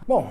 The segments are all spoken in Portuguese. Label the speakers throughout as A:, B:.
A: Bom,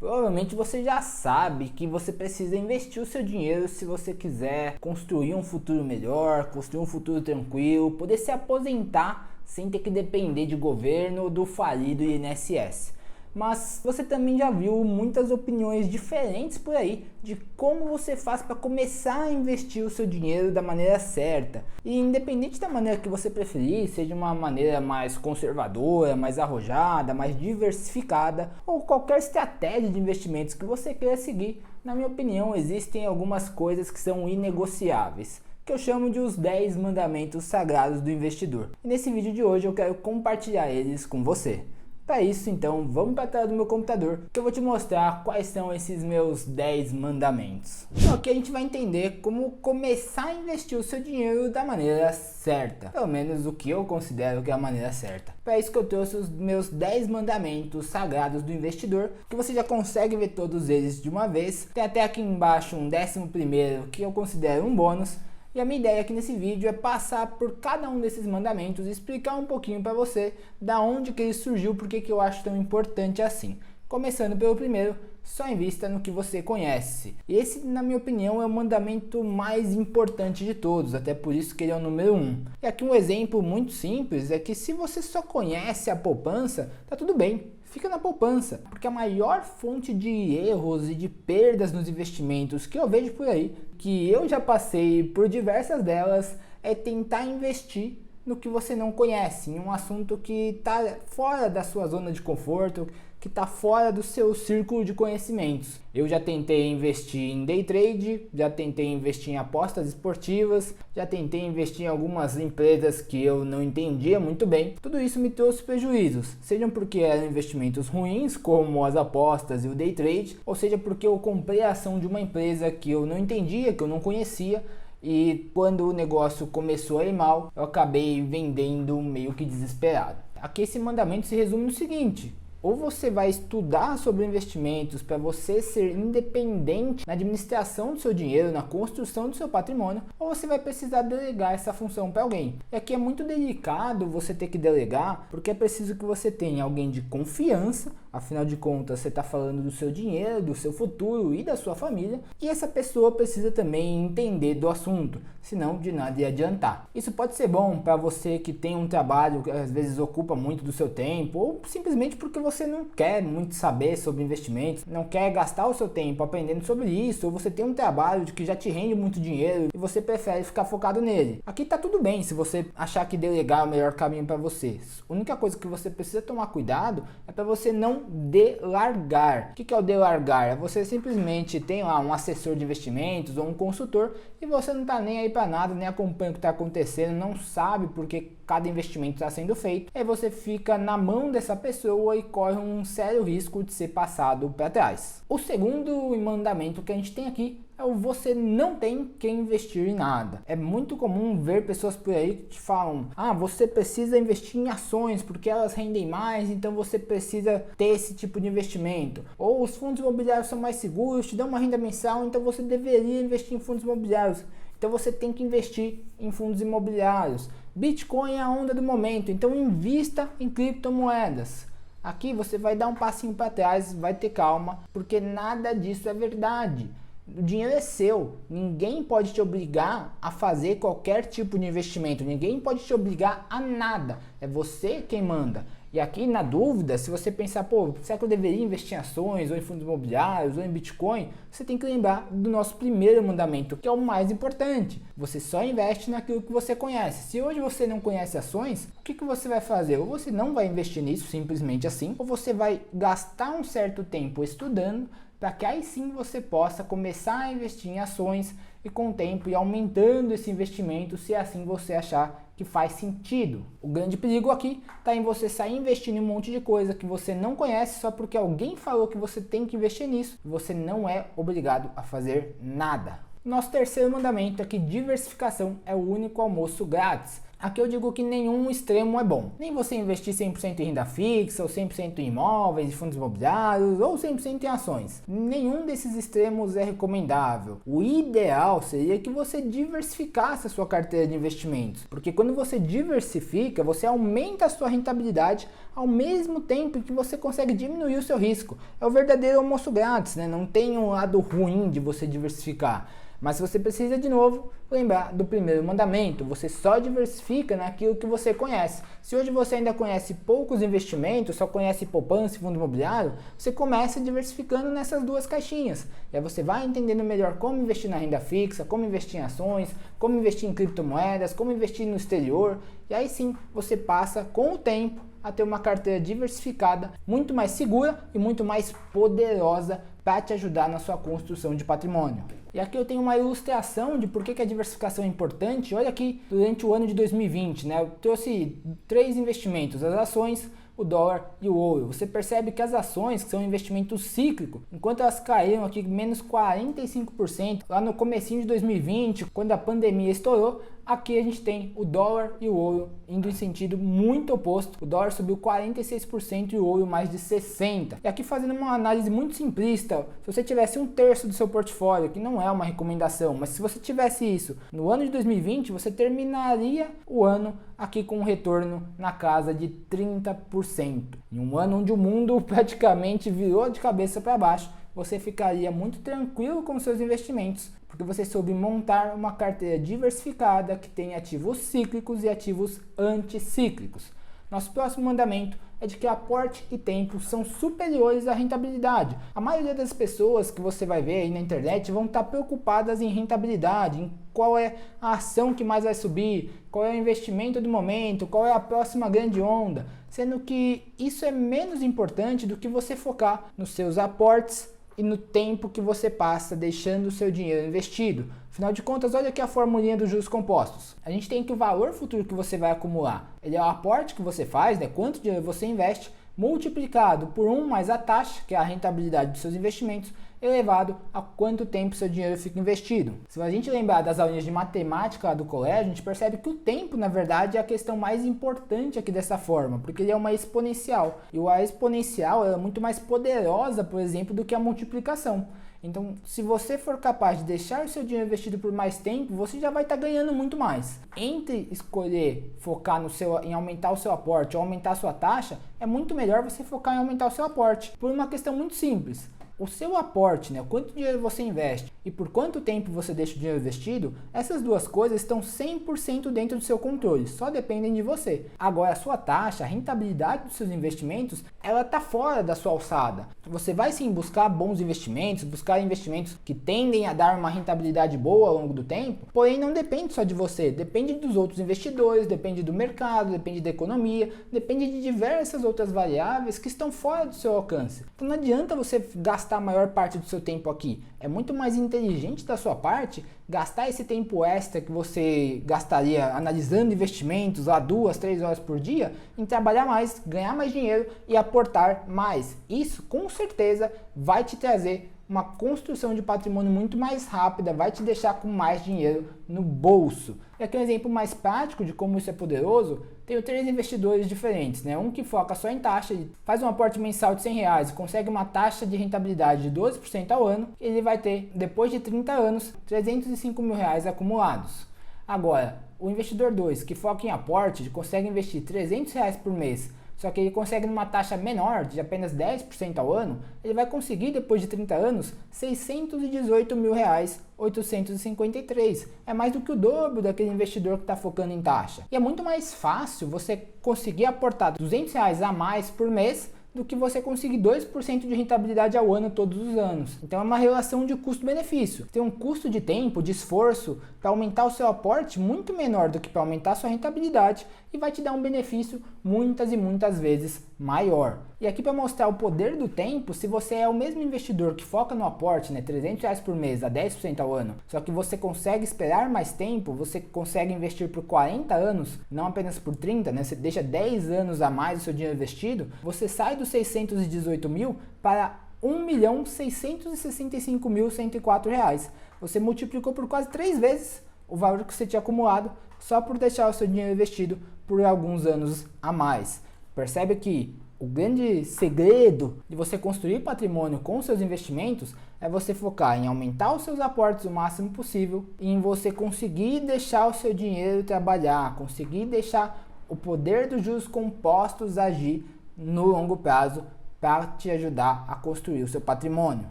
A: provavelmente você já sabe que você precisa investir o seu dinheiro se você quiser construir um futuro melhor, construir um futuro tranquilo, poder se aposentar sem ter que depender de governo ou do falido INSS. Mas você também já viu muitas opiniões diferentes por aí de como você faz para começar a investir o seu dinheiro da maneira certa. E independente da maneira que você preferir, seja uma maneira mais conservadora, mais arrojada, mais diversificada, ou qualquer estratégia de investimentos que você queira seguir, na minha opinião, existem algumas coisas que são inegociáveis, que eu chamo de os 10 mandamentos sagrados do investidor. E nesse vídeo de hoje eu quero compartilhar eles com você. Para isso, então, vamos para a tela do meu computador que eu vou te mostrar quais são esses meus 10 mandamentos. Então, aqui a gente vai entender como começar a investir o seu dinheiro da maneira certa, pelo menos o que eu considero que é a maneira certa. Para isso que eu trouxe os meus 10 mandamentos sagrados do investidor, que você já consegue ver todos eles de uma vez. Tem até aqui embaixo um 11º que eu considero um bônus. E a minha ideia aqui nesse vídeo é passar por cada um desses mandamentos e explicar um pouquinho para você da onde que ele surgiu, porque que eu acho tão importante assim. Começando pelo primeiro, só invista no que você conhece. Esse, na minha opinião, é o mandamento mais importante de todos, até por isso que ele é o número 1. E aqui um exemplo muito simples é que se você só conhece a poupança, tá tudo bem. Fica na poupança, porque a maior fonte de erros e de perdas nos investimentos que eu vejo por aí, que eu já passei por diversas delas, é tentar investir no que você não conhece, em um assunto que está fora da sua zona de conforto, que está fora do seu círculo de conhecimentos. Eu já tentei investir em day trade, já tentei investir em apostas esportivas, já tentei investir em algumas empresas que eu não entendia muito bem. Tudo isso me trouxe prejuízos, sejam porque eram investimentos ruins, como as apostas e o day trade, ou seja porque eu comprei a ação de uma empresa que eu não entendia, que eu não conhecia, e quando o negócio começou a ir mal, eu acabei vendendo meio que desesperado. Aqui esse mandamento se resume no seguinte: ou você vai estudar sobre investimentos para você ser independente na administração do seu dinheiro, na construção do seu patrimônio, ou você vai precisar delegar essa função para alguém. E aqui é muito delicado você ter que delegar, porque é preciso que você tenha alguém de confiança, afinal de contas você está falando do seu dinheiro, do seu futuro e da sua família, e essa pessoa precisa também entender do assunto, senão de nada ia adiantar. Isso pode ser bom para você que tem um trabalho que às vezes ocupa muito do seu tempo, ou simplesmente porque você não quer muito saber sobre investimentos, não quer gastar o seu tempo aprendendo sobre isso, ou você tem um trabalho que já te rende muito dinheiro e você prefere ficar focado nele. Aqui tá tudo bem se você achar que delegar é o melhor caminho para você. A única coisa que você precisa tomar cuidado é para você não delargar. O que é o delargar? É você simplesmente tem lá um assessor de investimentos ou um consultor e você não tá nem aí para nada, nem acompanha o que está acontecendo, não sabe porque cada investimento está sendo feito, aí você fica na mão dessa pessoa e corre um sério risco de ser passado para trás. O segundo mandamento que a gente tem aqui é o você não tem que investir em nada. É muito comum ver pessoas por aí que te falam: você precisa investir em ações porque elas rendem mais, então você precisa ter esse tipo de investimento. Ou os fundos imobiliários são mais seguros, te dão uma renda mensal, então você deveria investir em fundos imobiliários. Então você tem que investir em fundos imobiliários. Bitcoin é a onda do momento, então invista em criptomoedas. Aqui você vai dar um passinho para trás, vai ter calma, porque nada disso é verdade. O dinheiro é seu, ninguém pode te obrigar a fazer qualquer tipo de investimento, ninguém pode te obrigar a nada, é você quem manda. E aqui na dúvida, se você pensar, será que eu deveria investir em ações, ou em fundos imobiliários, ou em Bitcoin? Você tem que lembrar do nosso primeiro mandamento, que é o mais importante. Você só investe naquilo que você conhece. Se hoje você não conhece ações, o que você vai fazer? Ou você não vai investir nisso simplesmente assim, ou você vai gastar um certo tempo estudando, para que aí sim você possa começar a investir em ações e com o tempo ir aumentando esse investimento, se assim você achar que faz sentido. O grande perigo aqui está em você sair investindo em um monte de coisa que você não conhece só porque alguém falou que você tem que investir nisso. Você não é obrigado a fazer nada. Nosso terceiro mandamento é que diversificação é o único almoço grátis. Aqui eu digo que nenhum extremo é bom. Nem você investir 100% em renda fixa, ou 100% em imóveis, em fundos imobiliários, ou 100% em ações. Nenhum desses extremos é recomendável. O ideal seria que você diversificasse a sua carteira de investimentos. Porque quando você diversifica, você aumenta a sua rentabilidade ao mesmo tempo que você consegue diminuir o seu risco. É o verdadeiro almoço grátis, né? Não tem um lado ruim de você diversificar. Mas você precisa, de novo, lembrar do primeiro mandamento. Você só diversifica naquilo que você conhece. Se hoje você ainda conhece poucos investimentos, só conhece poupança e fundo imobiliário, você começa diversificando nessas duas caixinhas. E aí você vai entendendo melhor como investir na renda fixa, como investir em ações, como investir em criptomoedas, como investir no exterior. E aí sim, você passa, com o tempo, a ter uma carteira diversificada, muito mais segura e muito mais poderosa para te ajudar na sua construção de patrimônio. E aqui eu tenho uma ilustração de por que a diversificação é importante. Olha aqui, durante o ano de 2020, né, eu trouxe 3 investimentos, as ações, o dólar e o ouro. Você percebe que as ações, que são um investimento cíclico, enquanto elas caíram aqui menos 45% lá no comecinho de 2020, quando a pandemia estourou, aqui a gente tem o dólar e o ouro indo em sentido muito oposto. O dólar subiu 46% e o ouro mais de 60%. E aqui fazendo uma análise muito simplista, se você tivesse 1/3 do seu portfólio, que não é uma recomendação, mas se você tivesse isso no ano de 2020, você terminaria o ano aqui com um retorno na casa de 30%. Em um ano onde o mundo praticamente virou de cabeça para baixo, você ficaria muito tranquilo com seus investimentos, porque você soube montar uma carteira diversificada que tem ativos cíclicos e ativos anticíclicos. Nosso próximo mandamento é de que aporte e tempo são superiores à rentabilidade. A maioria das pessoas que você vai ver aí na internet vão estar preocupadas em rentabilidade, em qual é a ação que mais vai subir, qual é o investimento do momento, qual é a próxima grande onda, sendo que isso é menos importante do que você focar nos seus aportes e no tempo que você passa deixando o seu dinheiro investido. Afinal de contas, olha aqui a formulinha dos juros compostos. A gente tem que o valor futuro que você vai acumular, ele é o aporte que você faz, né? Quanto dinheiro você investe, multiplicado por 1 mais a taxa, que é a rentabilidade dos seus investimentos, elevado a quanto tempo seu dinheiro fica investido. Se a gente lembrar das aulinhas de matemática lá do colégio, a gente percebe que o tempo, na verdade, é a questão mais importante aqui dessa forma, porque ele é uma exponencial. E a exponencial é muito mais poderosa, por exemplo, do que a multiplicação. Então, se você for capaz de deixar o seu dinheiro investido por mais tempo, você já vai estar ganhando muito mais. Entre escolher focar em aumentar o seu aporte ou aumentar a sua taxa, é muito melhor você focar em aumentar o seu aporte, por uma questão muito simples. O seu aporte, né, quanto dinheiro você investe e por quanto tempo você deixa o dinheiro investido, essas duas coisas estão 100% dentro do seu controle, só dependem de você. Agora, a sua taxa, a rentabilidade dos seus investimentos, ela está fora da sua alçada. Você vai sim buscar bons investimentos, buscar investimentos que tendem a dar uma rentabilidade boa ao longo do tempo, porém não depende só de você, depende dos outros investidores, depende do mercado, depende da economia, depende de diversas outras variáveis que estão fora do seu alcance. Então não adianta você gastar a maior parte do seu tempo aqui. É muito mais inteligente da sua parte gastar esse tempo extra que você gastaria analisando investimentos lá 2, 3 horas por dia em trabalhar mais, ganhar mais dinheiro e aportar mais. Isso com certeza vai te trazer uma construção de patrimônio muito mais rápida, vai te deixar com mais dinheiro no bolso. E aqui um exemplo mais prático de como isso é poderoso. Tenho 3 investidores diferentes, né? Um que foca só em taxa, faz um aporte mensal de R$100 e consegue uma taxa de rentabilidade de 12% ao ano, ele vai ter, depois de 30 anos, R$305 mil acumulados. Agora, o investidor 2, que foca em aporte, consegue investir R$300 por mês, só que ele consegue numa taxa menor, de apenas 10% ao ano, ele vai conseguir, depois de 30 anos, R$618.853. É mais do que o dobro daquele investidor que está focando em taxa. E é muito mais fácil você conseguir aportar R$200 a mais por mês do que você conseguir 2% de rentabilidade ao ano todos os anos. Então é uma relação de custo-benefício. Tem um custo de tempo, de esforço para aumentar o seu aporte muito menor do que para aumentar a sua rentabilidade e vai te dar um benefício muitas e muitas vezes maior. E aqui para mostrar o poder do tempo, se você é o mesmo investidor que foca no aporte, né, R$300 por mês a 10% ao ano, só que você consegue esperar mais tempo, você consegue investir por 40 anos, não apenas por 30, né, você deixa 10 anos a mais o seu dinheiro investido, você sai dos 618 mil para R$1.665.104. Você multiplicou por quase 3 vezes o valor que você tinha acumulado só por deixar o seu dinheiro investido por alguns anos a mais. Percebe que o grande segredo de você construir patrimônio com seus investimentos é você focar em aumentar os seus aportes o máximo possível e em você conseguir deixar o seu dinheiro trabalhar, conseguir deixar o poder dos juros compostos agir no longo prazo para te ajudar a construir o seu patrimônio.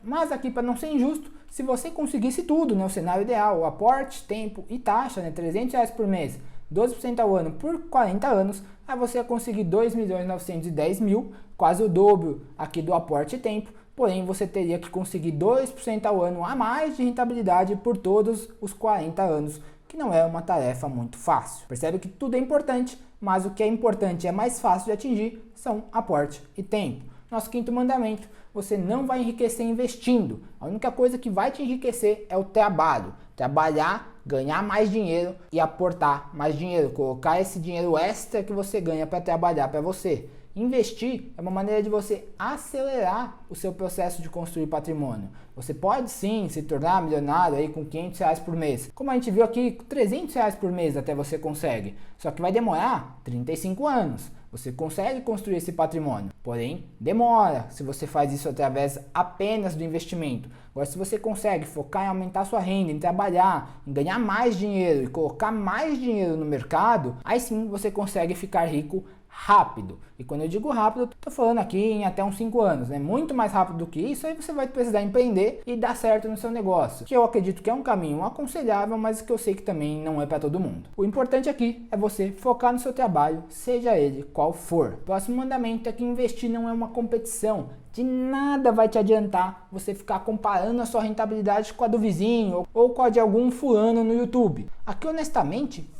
A: Mas aqui, para não ser injusto, se você conseguisse tudo, né, o cenário ideal, o aporte, tempo e taxa, né, R$300 por mês, 12% ao ano por 40 anos, aí você ia conseguir 2.910.000, quase o dobro aqui do aporte e tempo, porém você teria que conseguir 2% ao ano a mais de rentabilidade por todos os 40 anos, que não é uma tarefa muito fácil. Percebe que tudo é importante, mas o que é importante e é mais fácil de atingir são aporte e tempo. Nosso quinto mandamento: você não vai enriquecer investindo. A única coisa que vai te enriquecer é o trabalho. Trabalhar, ganhar mais dinheiro e aportar mais dinheiro. Colocar esse dinheiro extra que você ganha para trabalhar para você. Investir é uma maneira de você acelerar o seu processo de construir patrimônio. Você pode sim se tornar milionário aí com R$500 por mês. Como a gente viu aqui, R$300 por mês até você consegue. Só que vai demorar 35 anos. Você consegue construir esse patrimônio, porém demora se você faz isso através apenas do investimento. Agora, se você consegue focar em aumentar sua renda, em trabalhar, em ganhar mais dinheiro e colocar mais dinheiro no mercado, aí sim você consegue ficar rico rápido. E quando eu digo rápido, estou falando aqui em até uns 5 anos, né? Muito mais rápido do que isso, aí você vai precisar empreender e dar certo no seu negócio. Que eu acredito que é um caminho aconselhável, mas que eu sei que também não é para todo mundo. O importante aqui é você focar no seu trabalho, seja ele qual for. Próximo mandamento é que investir não é uma competição. De nada vai te adiantar você ficar comparando a sua rentabilidade com a do vizinho ou com a de algum fulano no YouTube. Aqui, honestamente,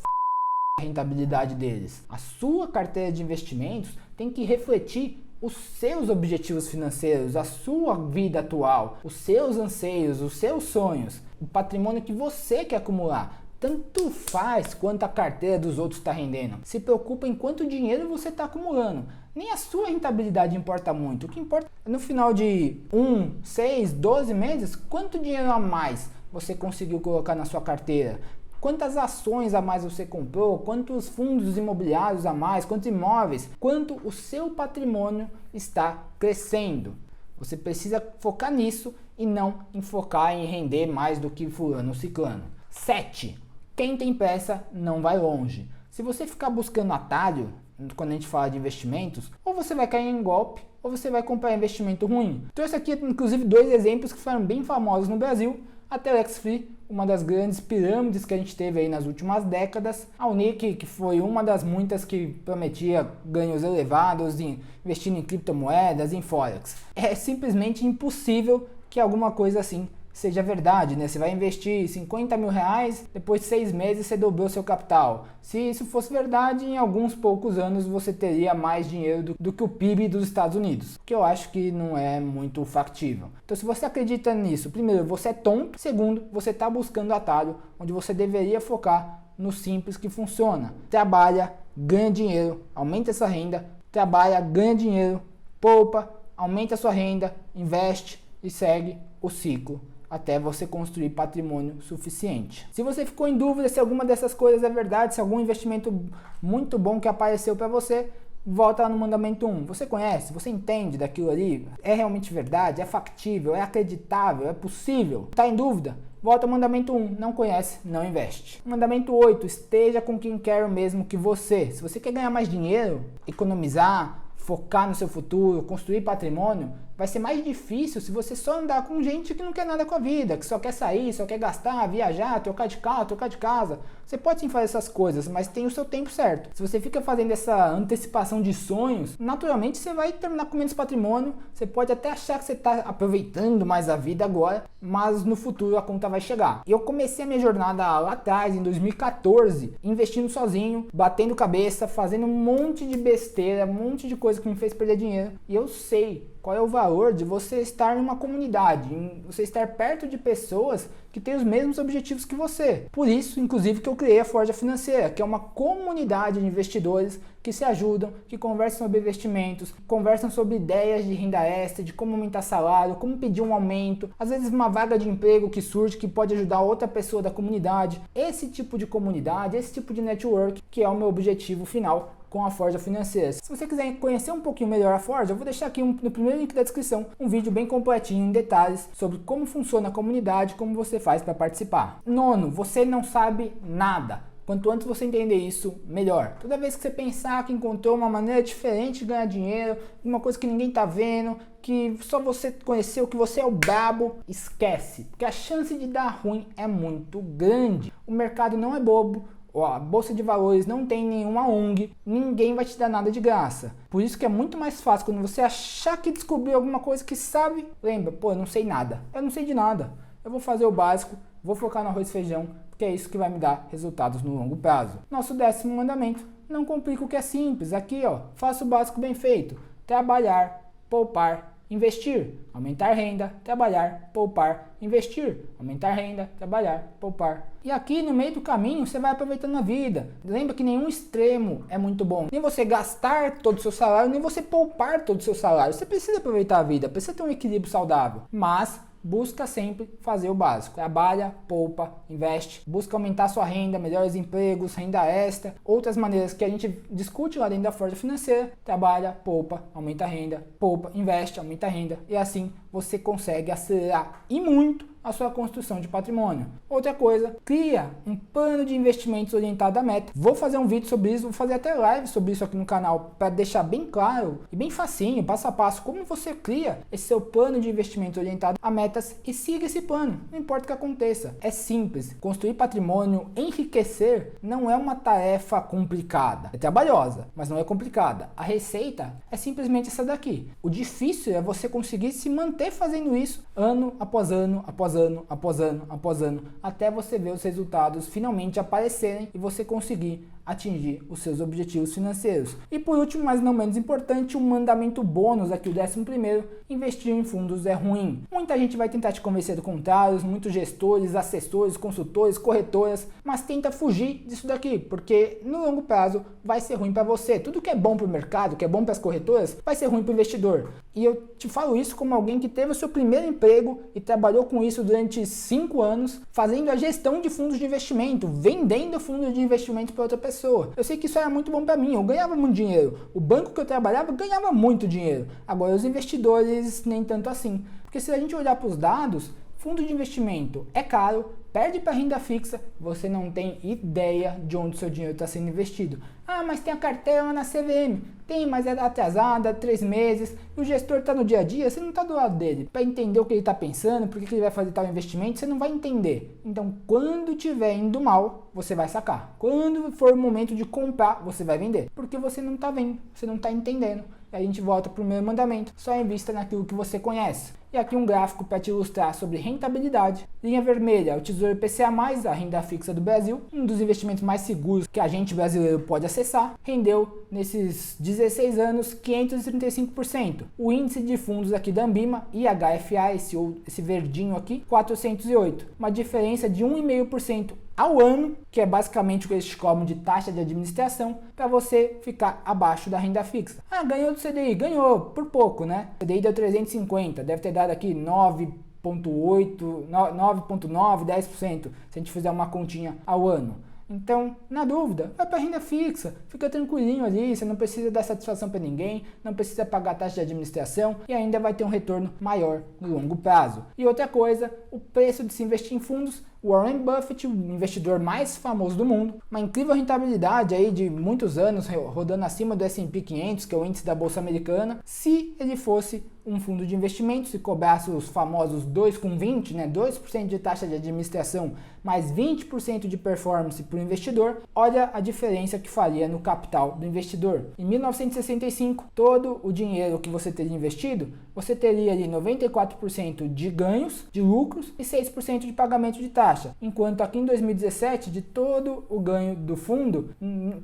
A: a rentabilidade deles. A sua carteira de investimentos tem que refletir os seus objetivos financeiros, a sua vida atual, os seus anseios, os seus sonhos, o patrimônio que você quer acumular. Tanto faz quanto a carteira dos outros está rendendo. Se preocupa em quanto dinheiro você está acumulando. Nem a sua rentabilidade importa muito. O que importa é no final de 1, 6, 12 meses, quanto dinheiro a mais você conseguiu colocar na sua carteira. Quantas ações a mais você comprou, quantos fundos imobiliários a mais, quantos imóveis, quanto o seu patrimônio está crescendo. Você precisa focar nisso e não em focar em render mais do que fulano ou ciclano. 7. Quem tem pressa não vai longe. Se você ficar buscando atalho, quando a gente fala de investimentos, ou você vai cair em golpe, ou você vai comprar investimento ruim. Trouxe aqui, inclusive, 2 exemplos que foram bem famosos no Brasil. A Telex Free, uma das grandes pirâmides que a gente teve aí nas últimas décadas. A Unic, que foi uma das muitas que prometia ganhos elevados investindo em criptomoedas, em Forex. É simplesmente impossível que alguma coisa assim seja verdade, né? Você vai investir 50 mil reais, depois de 6 meses você dobrou seu capital. Se isso fosse verdade, em alguns poucos anos você teria mais dinheiro do que o PIB dos Estados Unidos, que eu acho que não é muito factível. Então, se você acredita nisso, primeiro, você é tonto, segundo, você está buscando atalho, onde você deveria focar no simples que funciona. Trabalha, ganha dinheiro, aumenta essa renda, trabalha, ganha dinheiro, poupa, aumenta a sua renda, investe e segue o ciclo até você construir patrimônio suficiente. Se você ficou em dúvida se alguma dessas coisas é verdade, se algum investimento muito bom que apareceu para você, volta lá no mandamento 1. Você conhece? Você entende daquilo ali? É realmente verdade? É factível? É acreditável? É possível? Está em dúvida? Volta ao mandamento 1. Não conhece? Não investe. Mandamento 8. Esteja com quem quer o mesmo que você. Se você quer ganhar mais dinheiro, economizar, focar no seu futuro, construir patrimônio, vai ser mais difícil se você só andar com gente que não quer nada com a vida, que só quer sair, só quer gastar, viajar, trocar de carro, trocar de casa. Você pode sim fazer essas coisas, mas tem o seu tempo certo. Se você fica fazendo essa antecipação de sonhos, naturalmente você vai terminar com menos patrimônio. Você pode até achar que você está aproveitando mais a vida agora, mas no futuro a conta vai chegar. E eu comecei a minha jornada lá atrás, em 2014, investindo sozinho, batendo cabeça, fazendo um monte de besteira, um monte de coisa que me fez perder dinheiro. E eu sei qual é o valor valor de você estar em uma comunidade, em você estar perto de pessoas que têm os mesmos objetivos que você. Por isso, inclusive, que eu criei a Forja Financeira, que é uma comunidade de investidores que se ajudam, que conversam sobre investimentos, conversam sobre ideias de renda extra, de como aumentar salário, como pedir um aumento, às vezes uma vaga de emprego que surge que pode ajudar outra pessoa da comunidade. Esse tipo de comunidade, esse tipo de network que é o meu objetivo final com a Forja Financeira. Se você quiser conhecer um pouquinho melhor a Forja, eu vou deixar aqui no primeiro link da descrição um vídeo bem completinho em detalhes sobre como funciona a comunidade, como você faz para participar. Nono, você não sabe nada. Quanto antes você entender isso, melhor. Toda vez que você pensar que encontrou uma maneira diferente de ganhar dinheiro, uma coisa que ninguém tá vendo, que só você conheceu, que você é o brabo, esquece. Porque a chance de dar ruim é muito grande. O mercado não é bobo. A Bolsa de Valores não tem nenhuma ONG, ninguém vai te dar nada de graça. Por isso que é muito mais fácil quando você achar que descobriu alguma coisa que sabe, lembra, pô, eu não sei nada, eu não sei de nada. Eu vou fazer o básico, vou focar no arroz e feijão, porque é isso que vai me dar resultados no longo prazo. Nosso 10º mandamento, não complica o que é simples. Aqui, ó, faça o básico bem feito. Trabalhar, poupar, investir, aumentar renda, trabalhar, poupar, investir, aumentar renda, trabalhar, poupar. E aqui no meio do caminho você vai aproveitando a vida. Lembra que nenhum extremo é muito bom. Nem você gastar todo o seu salário, nem você poupar todo o seu salário. Você precisa aproveitar a vida, precisa ter um equilíbrio saudável. Mas busca sempre fazer o básico. Trabalha, poupa, investe, busca aumentar sua renda, melhores empregos, renda extra, outras maneiras que a gente discute lá dentro da Forja Financeira. Trabalha, poupa, aumenta a renda, poupa, investe, aumenta a renda e assim você consegue acelerar e muito a sua construção de patrimônio. Outra coisa, cria um plano de investimentos orientado à meta. Vou fazer um vídeo sobre isso, vou fazer até live sobre isso aqui no canal para deixar bem claro e bem facinho, passo a passo, como você cria esse seu plano de investimento orientado a metas e siga esse plano, não importa o que aconteça. É simples, construir patrimônio, enriquecer não é uma tarefa complicada, é trabalhosa, mas não é complicada. A receita é simplesmente essa daqui. O difícil é você conseguir se manter fazendo isso ano após ano, após ano, após ano, após ano, até você ver os resultados finalmente aparecerem e você conseguir atingir os seus objetivos financeiros. E por último, mas não menos importante, um mandamento bônus aqui, o 11º, investir em fundos é ruim. Muita gente vai tentar te convencer do contrário, muitos gestores, assessores, consultores, corretoras, mas tenta fugir disso daqui, porque no longo prazo vai ser ruim para você. Tudo que é bom para o mercado, que é bom para as corretoras, vai ser ruim para o investidor. E eu te falo isso como alguém que teve o seu primeiro emprego e trabalhou com isso durante 5 anos, fazendo a gestão de fundos de investimento, vendendo fundos de investimento para outra pessoa. Eu sei que isso era muito bom para mim, eu ganhava muito dinheiro. O banco que eu trabalhava ganhava muito dinheiro. Agora os investidores nem tanto assim. Porque se a gente olhar para os dados, fundo de investimento é caro, perde para renda fixa, você não tem ideia de onde o seu dinheiro está sendo investido. Ah, mas tem a carteira na CVM. Tem, mas é atrasada, 3 meses, e o gestor está no dia a dia, você não está do lado dele. Para entender o que ele está pensando, por que ele vai fazer tal investimento, você não vai entender. Então, quando estiver indo mal, você vai sacar. Quando for o momento de comprar, você vai vender. Porque você não está vendo, você não está entendendo. E a gente volta para o primeiro mandamento, só invista naquilo que você conhece. E aqui um gráfico para te ilustrar sobre rentabilidade. Linha vermelha, o Tesouro IPCA+, a renda fixa do Brasil, um dos investimentos mais seguros que a gente brasileiro pode acessar, rendeu nesses 16 anos 535%. O índice de fundos aqui da Ambima, IHFA, esse verdinho aqui, 408. Uma diferença de 1,5% ao ano, que é basicamente o que eles cobram de taxa de administração, para você ficar abaixo da renda fixa. Ah, ganhou do CDI? Ganhou, por pouco, né? O CDI deu 350, deve ter dado aqui 9,8, 9,9, 10%, se a gente fizer uma continha ao ano. Então, na dúvida, vai para renda fixa, fica tranquilinho ali, você não precisa dar satisfação para ninguém, não precisa pagar taxa de administração e ainda vai ter um retorno maior no longo prazo. E outra coisa, o preço de se investir em fundos, Warren Buffett, o investidor mais famoso do mundo, uma incrível rentabilidade aí de muitos anos, rodando acima do S&P 500, que é o índice da Bolsa Americana, se ele fosse um fundo de investimento, se cobrasse os famosos 2,20, né, 2% de taxa de administração, mais 20% de performance para o investidor, olha a diferença que faria no capital do investidor. Em 1965, todo o dinheiro que você teria investido, você teria ali 94% de ganhos, de lucros e 6% de pagamento de taxa. taxa, enquanto aqui em 2017, de todo o ganho do fundo,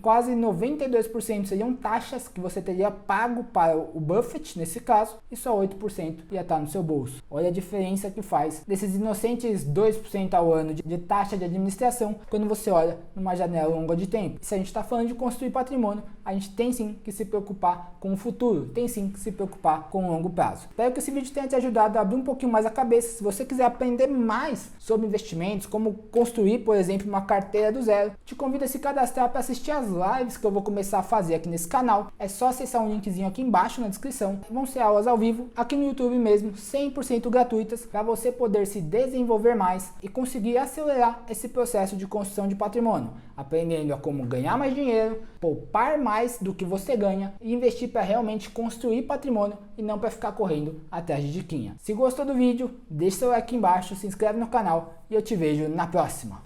A: quase 92% seriam taxas que você teria pago para o Buffett, nesse caso, e só 8% ia estar no seu bolso. Olha a diferença que faz desses inocentes 2% ao ano de taxa de administração quando você olha numa janela longa de tempo. E se a gente está falando de construir patrimônio, a gente tem sim que se preocupar com o futuro, tem sim que se preocupar com o longo prazo. Espero que esse vídeo tenha te ajudado a abrir um pouquinho mais a cabeça. Se você quiser aprender mais sobre investimentos, como construir, por exemplo, uma carteira do zero, te convido a se cadastrar para assistir as lives que eu vou começar a fazer aqui nesse canal. É só acessar um linkzinho aqui embaixo na descrição. Vão ser aulas ao vivo, aqui no YouTube mesmo, 100% gratuitas, para você poder se desenvolver mais e conseguir acelerar esse processo de construção de patrimônio, aprendendo a como ganhar mais dinheiro, poupar mais do que você ganha e investir para realmente construir patrimônio e não para ficar correndo atrás de diquinha. Se gostou do vídeo, deixa seu like aqui embaixo, se inscreve no canal e eu te vejo na próxima.